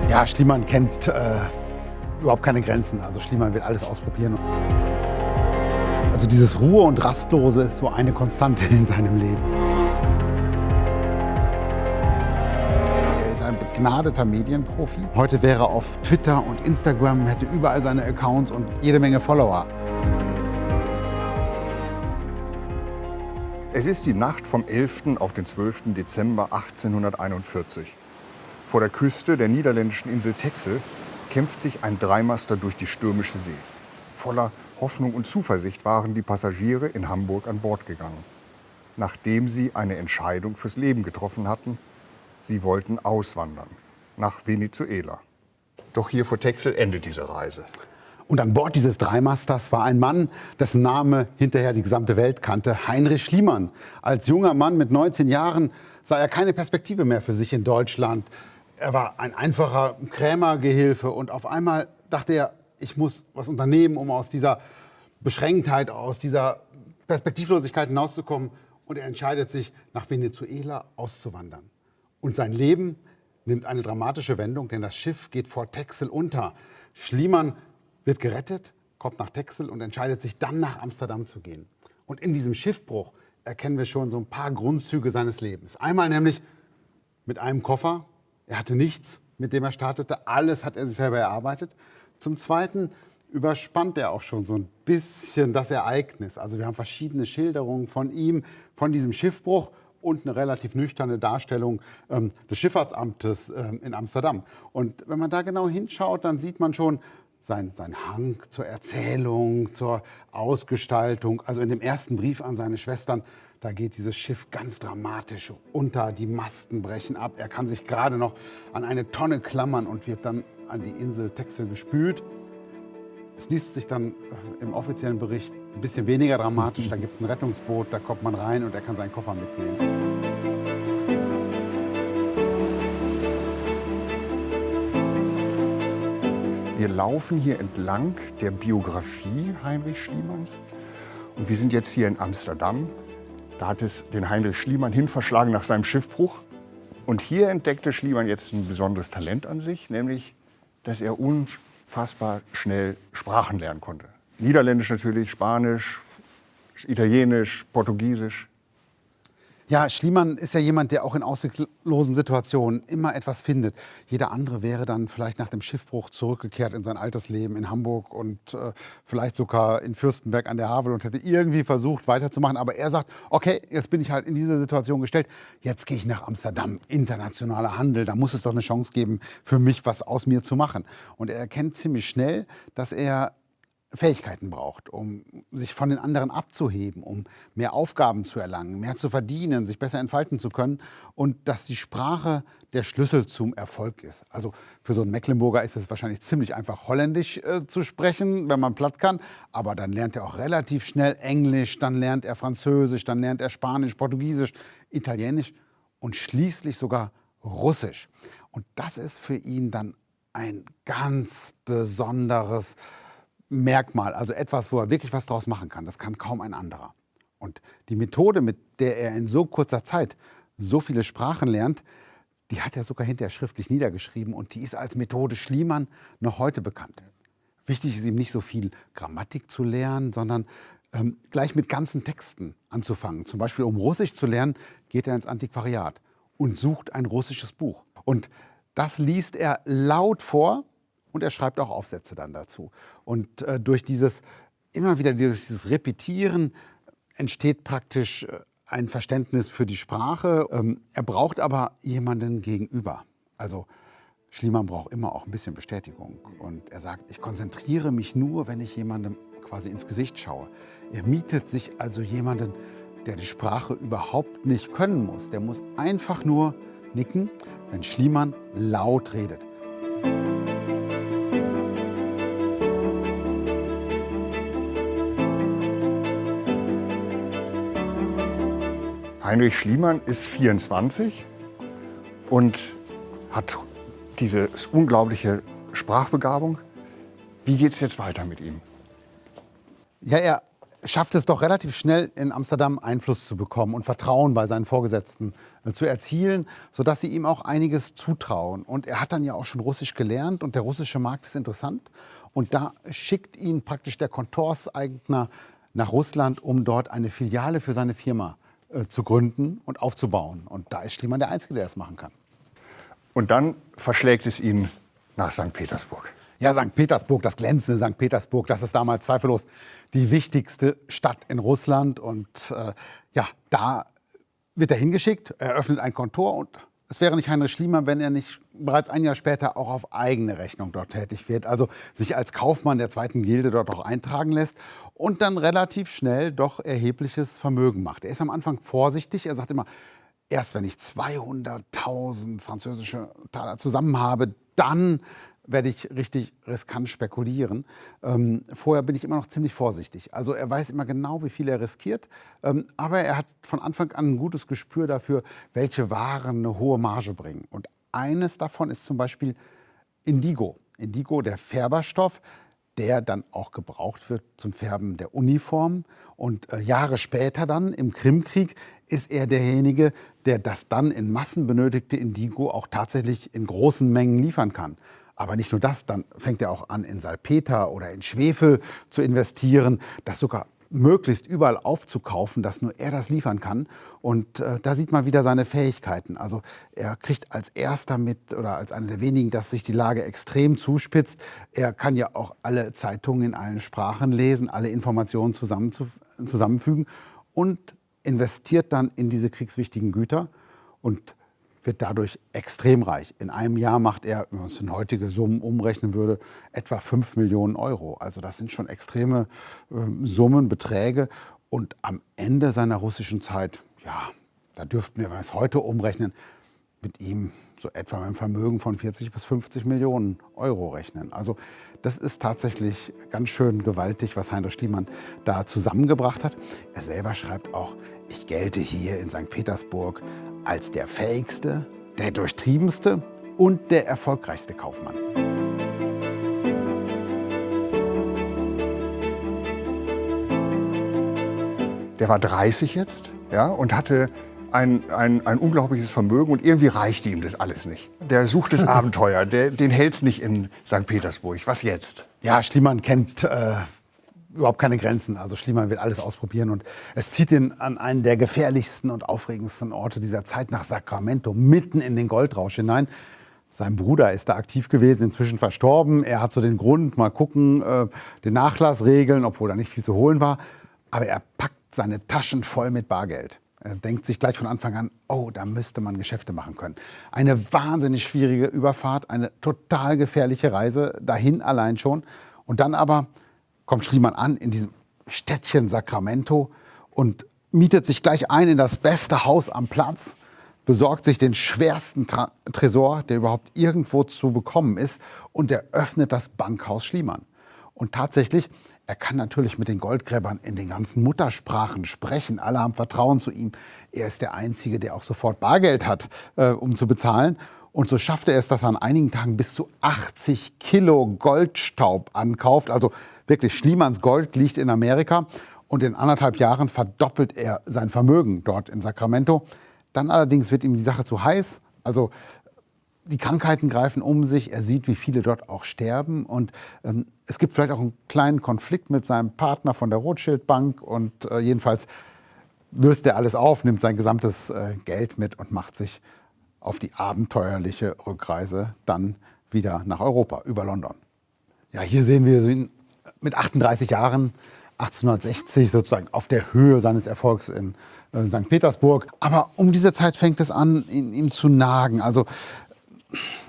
Ja, Schliemann kennt überhaupt keine Grenzen. Also Schliemann will alles ausprobieren. Also dieses Ruhe und Rastlose ist so eine Konstante in seinem Leben. Er ist ein begnadeter Medienprofi. Heute wäre er auf Twitter und Instagram, hätte überall seine Accounts und jede Menge Follower. Es ist die Nacht vom 11. auf den 12. Dezember 1841. Vor der Küste der niederländischen Insel Texel kämpft sich ein Dreimaster durch die stürmische See. Voller Hoffnung und Zuversicht waren die Passagiere in Hamburg an Bord gegangen, nachdem sie eine Entscheidung fürs Leben getroffen hatten. Sie wollten auswandern nach Venezuela. Doch hier vor Texel endet diese Reise. Und an Bord dieses Dreimasters war ein Mann, dessen Name hinterher die gesamte Welt kannte, Heinrich Schliemann. Als junger Mann mit 19 Jahren sah er keine Perspektive mehr für sich in Deutschland. Er war ein einfacher Krämergehilfe und auf einmal dachte er, ich muss was unternehmen, um aus dieser Beschränktheit, aus dieser Perspektivlosigkeit hinauszukommen. Und er entscheidet sich, nach Venezuela auszuwandern. Und sein Leben nimmt eine dramatische Wendung, denn das Schiff geht vor Texel unter. Schliemann wird gerettet, kommt nach Texel und entscheidet sich dann nach Amsterdam zu gehen. Und in diesem Schiffbruch erkennen wir schon so ein paar Grundzüge seines Lebens. Einmal nämlich mit einem Koffer. Er hatte nichts, mit dem er startete. Alles hat er sich selber erarbeitet. Zum Zweiten überspannt er auch schon so ein bisschen das Ereignis. Also wir haben verschiedene Schilderungen von ihm, von diesem Schiffbruch und eine relativ nüchterne Darstellung des Schifffahrtsamtes in Amsterdam. Und wenn man da genau hinschaut, dann sieht man schon sein Hang zur Erzählung, zur Ausgestaltung. Also in dem ersten Brief an seine Schwestern, da geht dieses Schiff ganz dramatisch unter, die Masten brechen ab. Er kann sich gerade noch an eine Tonne klammern und wird dann an die Insel Texel gespült. Es liest sich dann im offiziellen Bericht ein bisschen weniger dramatisch. Da gibt es ein Rettungsboot, da kommt man rein und er kann seinen Koffer mitnehmen. Wir laufen hier entlang der Biografie Heinrich Schliemanns. Und wir sind jetzt hier in Amsterdam. Da hat es den Heinrich Schliemann hinverschlagen nach seinem Schiffbruch. Und hier entdeckte Schliemann jetzt ein besonderes Talent an sich, nämlich, dass er unfassbar schnell Sprachen lernen konnte. Niederländisch natürlich, Spanisch, Italienisch, Portugiesisch. Ja, Schliemann ist ja jemand, der auch in ausweglosen Situationen immer etwas findet. Jeder andere wäre dann vielleicht nach dem Schiffbruch zurückgekehrt in sein altes Leben in Hamburg und vielleicht sogar in Fürstenberg an der Havel und hätte irgendwie versucht weiterzumachen. Aber er sagt, okay, jetzt bin ich halt in diese Situation gestellt, jetzt gehe ich nach Amsterdam, internationaler Handel, da muss es doch eine Chance geben, für mich was aus mir zu machen. Und er erkennt ziemlich schnell, dass er Fähigkeiten braucht, um sich von den anderen abzuheben, um mehr Aufgaben zu erlangen, mehr zu verdienen, sich besser entfalten zu können und dass die Sprache der Schlüssel zum Erfolg ist. Also für so einen Mecklenburger ist es wahrscheinlich ziemlich einfach, Holländisch zu sprechen, wenn man platt kann, aber dann lernt er auch relativ schnell Englisch, dann lernt er Französisch, dann lernt er Spanisch, Portugiesisch, Italienisch und schließlich sogar Russisch. Und das ist für ihn dann ein ganz besonderes Merkmal, also etwas, wo er wirklich was draus machen kann. Das kann kaum ein anderer. Und die Methode, mit der er in so kurzer Zeit so viele Sprachen lernt, die hat er sogar hinterher schriftlich niedergeschrieben und die ist als Methode Schliemann noch heute bekannt. Wichtig ist ihm nicht so viel Grammatik zu lernen, sondern gleich mit ganzen Texten anzufangen. Zum Beispiel, um Russisch zu lernen, geht er ins Antiquariat und sucht ein russisches Buch. Und das liest er laut vor. Und er schreibt auch Aufsätze dann dazu. Und durch dieses Repetieren entsteht praktisch ein Verständnis für die Sprache. Er braucht aber jemanden gegenüber. Also Schliemann braucht immer auch ein bisschen Bestätigung. Und er sagt, ich konzentriere mich nur, wenn ich jemandem quasi ins Gesicht schaue. Er mietet sich also jemanden, der die Sprache überhaupt nicht können muss. Der muss einfach nur nicken, wenn Schliemann laut redet. Heinrich Schliemann ist 24 und hat diese unglaubliche Sprachbegabung. Wie geht es jetzt weiter mit ihm? Ja, er schafft es doch relativ schnell in Amsterdam Einfluss zu bekommen und Vertrauen bei seinen Vorgesetzten zu erzielen, sodass sie ihm auch einiges zutrauen. Und er hat dann ja auch schon Russisch gelernt und der russische Markt ist interessant. Und da schickt ihn praktisch der Kontorseigner nach Russland, um dort eine Filiale für seine Firma zu gründen und aufzubauen. Und da ist Schliemann der Einzige, der das machen kann. Und dann verschlägt es ihn nach St. Petersburg. Ja, St. Petersburg, das glänzende St. Petersburg, das ist damals zweifellos die wichtigste Stadt in Russland. Und ja, da wird er hingeschickt, er öffnet ein Kontor und es wäre nicht Heinrich Schliemann, wenn er nicht bereits ein Jahr später auch auf eigene Rechnung dort tätig wird. Also sich als Kaufmann der zweiten Gilde dort auch eintragen lässt und dann relativ schnell doch erhebliches Vermögen macht. Er ist am Anfang vorsichtig, er sagt immer, erst wenn ich 200.000 französische Taler zusammen habe, dann werde ich richtig riskant spekulieren. Vorher bin ich immer noch ziemlich vorsichtig. Also er weiß immer genau, wie viel er riskiert. Aber er hat von Anfang an ein gutes Gespür dafür, welche Waren eine hohe Marge bringen. Und eines davon ist zum Beispiel Indigo. Indigo, der Färberstoff, der dann auch gebraucht wird zum Färben der Uniform. Und Jahre später dann, im Krimkrieg, ist er derjenige, der das dann in Massen benötigte Indigo auch tatsächlich in großen Mengen liefern kann. Aber nicht nur das, dann fängt er auch an, in Salpeter oder in Schwefel zu investieren, das sogar möglichst überall aufzukaufen, dass nur er das liefern kann. Und da sieht man wieder seine Fähigkeiten. Also er kriegt als erster mit oder als einer der wenigen, dass sich die Lage extrem zuspitzt. Er kann ja auch alle Zeitungen in allen Sprachen lesen, alle Informationen zusammenfügen und investiert dann in diese kriegswichtigen Güter und wird dadurch extrem reich. In einem Jahr macht er, wenn man es in heutige Summen umrechnen würde, etwa 5 Millionen Euro. Also das sind schon extreme Summen, Beträge. Und am Ende seiner russischen Zeit, ja, da dürften wir, wenn wir es heute umrechnen, mit ihm so etwa mit einem Vermögen von 40 bis 50 Millionen Euro rechnen. Also das ist tatsächlich ganz schön gewaltig, was Heinrich Schliemann da zusammengebracht hat. Er selber schreibt auch, ich gelte hier in St. Petersburg als der fähigste, der durchtriebenste und der erfolgreichste Kaufmann. Der war 30 jetzt, ja, und hatte ein unglaubliches Vermögen und irgendwie reichte ihm das alles nicht. Der sucht das Abenteuer, den hält's nicht in St. Petersburg. Was jetzt? Ja, Schliemann kennt überhaupt keine Grenzen. Also Schliemann will alles ausprobieren und es zieht ihn an einen der gefährlichsten und aufregendsten Orte dieser Zeit nach Sacramento, mitten in den Goldrausch hinein. Sein Bruder ist da aktiv gewesen, inzwischen verstorben. Er hat so den Grund, mal gucken, den Nachlass regeln, obwohl da nicht viel zu holen war. Aber er packt seine Taschen voll mit Bargeld. Er denkt sich gleich von Anfang an, oh, da müsste man Geschäfte machen können. Eine wahnsinnig schwierige Überfahrt, eine total gefährliche Reise, dahin allein schon. Und dann aber kommt Schliemann an in diesem Städtchen Sacramento und mietet sich gleich ein in das beste Haus am Platz, besorgt sich den schwersten Tresor, der überhaupt irgendwo zu bekommen ist, und er öffnet das Bankhaus Schliemann. Und tatsächlich, er kann natürlich mit den Goldgräbern in den ganzen Muttersprachen sprechen. Alle haben Vertrauen zu ihm. Er ist der Einzige, der auch sofort Bargeld hat, um zu bezahlen. Und so schaffte er es, dass er an einigen Tagen bis zu 80 Kilo Goldstaub ankauft. Also wirklich, Schliemanns Gold liegt in Amerika. Und in 1,5 Jahren verdoppelt er sein Vermögen dort in Sacramento. Dann allerdings wird ihm die Sache zu heiß. Also die Krankheiten greifen um sich. Er sieht, wie viele dort auch sterben. Und es gibt vielleicht auch einen kleinen Konflikt mit seinem Partner von der Rothschild Bank. Und jedenfalls löst er alles auf, nimmt sein gesamtes Geld mit und macht sich auf die abenteuerliche Rückreise dann wieder nach Europa, über London. Ja, hier sehen wir ihn mit 38 Jahren, 1860 sozusagen auf der Höhe seines Erfolgs in St. Petersburg. Aber um diese Zeit fängt es an, ihm zu nagen. Also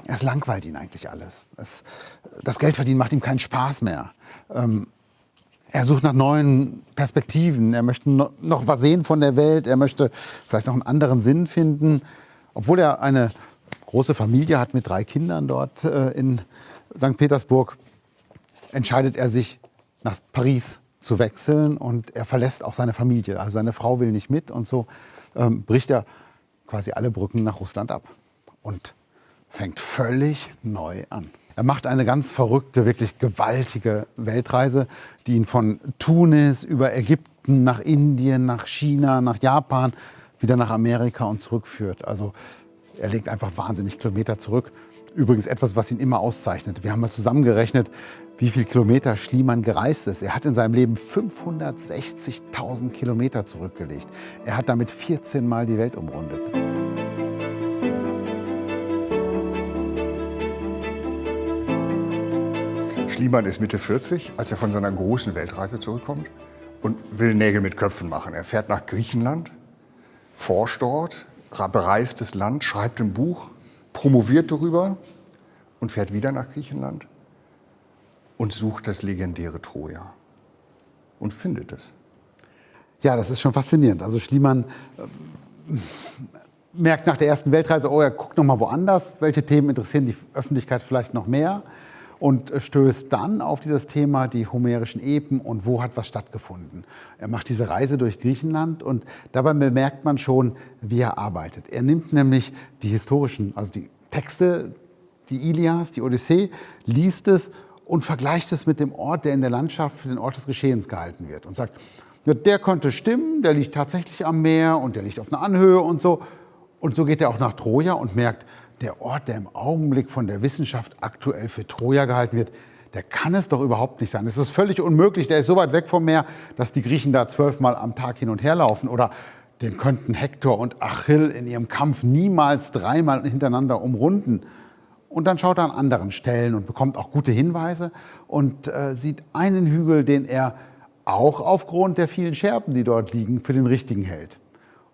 es langweilt ihn eigentlich alles. Das Geldverdienen macht ihm keinen Spaß mehr. Er sucht nach neuen Perspektiven. Er möchte noch was sehen von der Welt. Er möchte vielleicht noch einen anderen Sinn finden. Obwohl er eine große Familie hat mit 3 Kindern dort in St. Petersburg, entscheidet er sich, nach Paris zu wechseln. Und er verlässt auch seine Familie. Also seine Frau will nicht mit. Und so bricht er quasi alle Brücken nach Russland ab und fängt völlig neu an. Er macht eine ganz verrückte, wirklich gewaltige Weltreise, die ihn von Tunis über Ägypten nach Indien, nach China, nach Japan, wieder nach Amerika und zurückführt. Also er legt einfach wahnsinnig Kilometer zurück. Übrigens etwas, was ihn immer auszeichnet. Wir haben mal zusammengerechnet, wie viele Kilometer Schliemann gereist ist. Er hat in seinem Leben 560.000 Kilometer zurückgelegt. Er hat damit 14 Mal die Welt umrundet. Schliemann ist Mitte 40, als er von seiner großen Weltreise zurückkommt und will Nägel mit Köpfen machen. Er fährt nach Griechenland, forscht dort, bereist das Land, schreibt ein Buch, promoviert darüber und fährt wieder nach Griechenland und sucht das legendäre Troja und findet es. Ja, das ist schon faszinierend. Also Schliemann merkt nach der ersten Weltreise, oh, er guckt noch mal woanders, welche Themen interessieren die Öffentlichkeit vielleicht noch mehr, und stößt dann auf dieses Thema, die homerischen Epen und wo hat was stattgefunden. Er macht diese Reise durch Griechenland und dabei bemerkt man schon, wie er arbeitet. Er nimmt nämlich die historischen, also die Texte, die Ilias, die Odyssee, liest es und vergleicht es mit dem Ort, der in der Landschaft für den Ort des Geschehens gehalten wird und sagt, ja, der könnte stimmen, der liegt tatsächlich am Meer und der liegt auf einer Anhöhe und so. Und so geht er auch nach Troja und merkt, der Ort, der im Augenblick von der Wissenschaft aktuell für Troja gehalten wird, der kann es doch überhaupt nicht sein. Es ist völlig unmöglich, der ist so weit weg vom Meer, dass die Griechen da 12 Mal am Tag hin und her laufen. Oder den könnten Hektor und Achill in ihrem Kampf niemals 3-mal hintereinander umrunden. Und dann schaut er an anderen Stellen und bekommt auch gute Hinweise und sieht einen Hügel, den er auch aufgrund der vielen Scherben, die dort liegen, für den richtigen hält.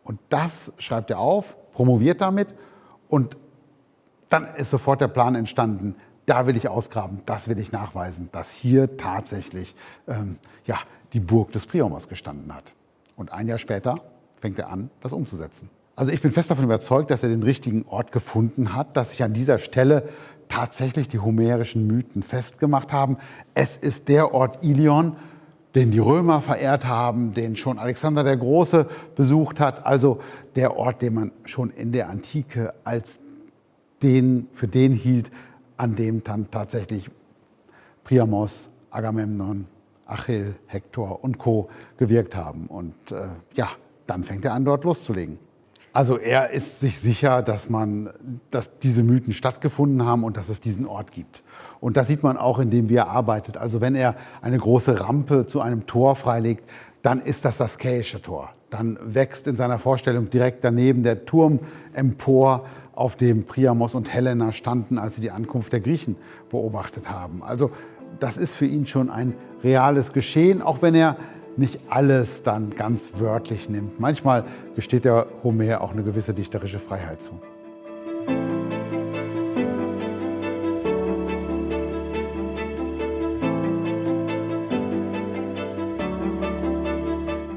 Und das schreibt er auf, promoviert damit und dann ist sofort der Plan entstanden, da will ich ausgraben, das will ich nachweisen, dass hier tatsächlich die Burg des Priamos gestanden hat. Und ein Jahr später fängt er an, das umzusetzen. Also ich bin fest davon überzeugt, dass er den richtigen Ort gefunden hat, dass sich an dieser Stelle tatsächlich die homerischen Mythen festgemacht haben. Es ist der Ort Ilion, den die Römer verehrt haben, den schon Alexander der Große besucht hat. Also der Ort, den man schon in der Antike als für den hielt, an dem dann tatsächlich Priamos, Agamemnon, Achill, Hektor und Co. gewirkt haben. Und dann fängt er an, dort loszulegen. Also er ist sich sicher, dass diese Mythen stattgefunden haben und dass es diesen Ort gibt. Und das sieht man auch, indem wie er arbeitet. Also wenn er eine große Rampe zu einem Tor freilegt, dann ist das Skäische Tor. Dann wächst in seiner Vorstellung direkt daneben der Turm empor, auf dem Priamos und Helena standen, als sie die Ankunft der Griechen beobachtet haben. Also das ist für ihn schon ein reales Geschehen, auch wenn er nicht alles dann ganz wörtlich nimmt. Manchmal gesteht der Homer auch eine gewisse dichterische Freiheit zu.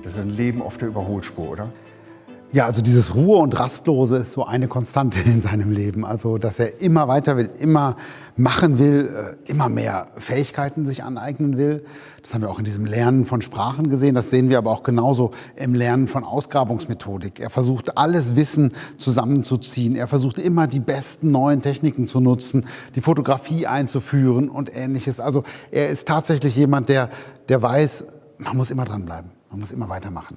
Das ist ein Leben auf der Überholspur, oder? Ja, also dieses Ruhe und Rastlose ist so eine Konstante in seinem Leben. Also, dass er immer weiter will, immer machen will, immer mehr Fähigkeiten sich aneignen will. Das haben wir auch in diesem Lernen von Sprachen gesehen. Das sehen wir aber auch genauso im Lernen von Ausgrabungsmethodik. Er versucht, alles Wissen zusammenzuziehen. Er versucht immer, die besten neuen Techniken zu nutzen, die Fotografie einzuführen und Ähnliches. Also, er ist tatsächlich jemand, der weiß, man muss immer dranbleiben. Man muss immer weitermachen.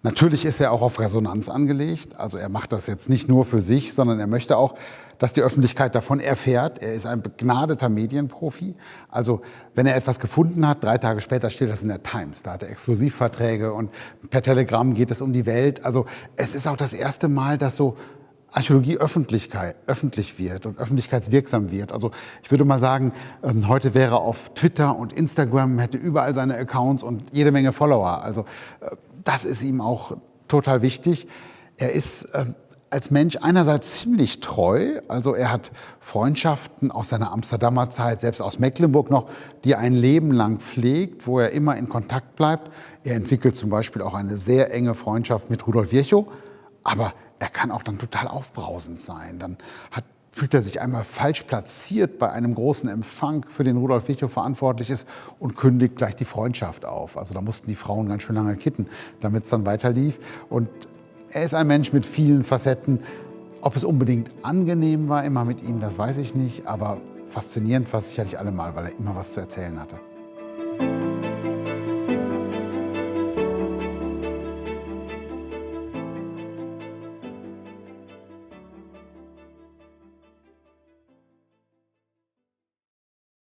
Natürlich ist er auch auf Resonanz angelegt. Also er macht das jetzt nicht nur für sich, sondern er möchte auch, dass die Öffentlichkeit davon erfährt. Er ist ein begnadeter Medienprofi. Also wenn er etwas gefunden hat, 3 Tage später steht das in der Times. Da hat er Exklusivverträge und per Telegramm geht es um die Welt. Also es ist auch das erste Mal, dass so Archäologie öffentlich wird und öffentlichkeitswirksam wird. Also ich würde mal sagen, heute wäre er auf Twitter und Instagram, hätte überall seine Accounts und jede Menge Follower. Also das ist ihm auch total wichtig. Er ist als Mensch einerseits ziemlich treu. Also er hat Freundschaften aus seiner Amsterdamer Zeit, selbst aus Mecklenburg noch, die er ein Leben lang pflegt, wo er immer in Kontakt bleibt. Er entwickelt zum Beispiel auch eine sehr enge Freundschaft mit Rudolf Virchow. Aber er kann auch dann total aufbrausend sein. Dann fühlt er sich einmal falsch platziert bei einem großen Empfang, für den Rudolf Virchow verantwortlich ist, und kündigt gleich die Freundschaft auf. Also da mussten die Frauen ganz schön lange kitten, damit es dann weiter lief. Und er ist ein Mensch mit vielen Facetten. Ob es unbedingt angenehm war immer mit ihm, das weiß ich nicht. Aber faszinierend war es sicherlich allemal, weil er immer was zu erzählen hatte.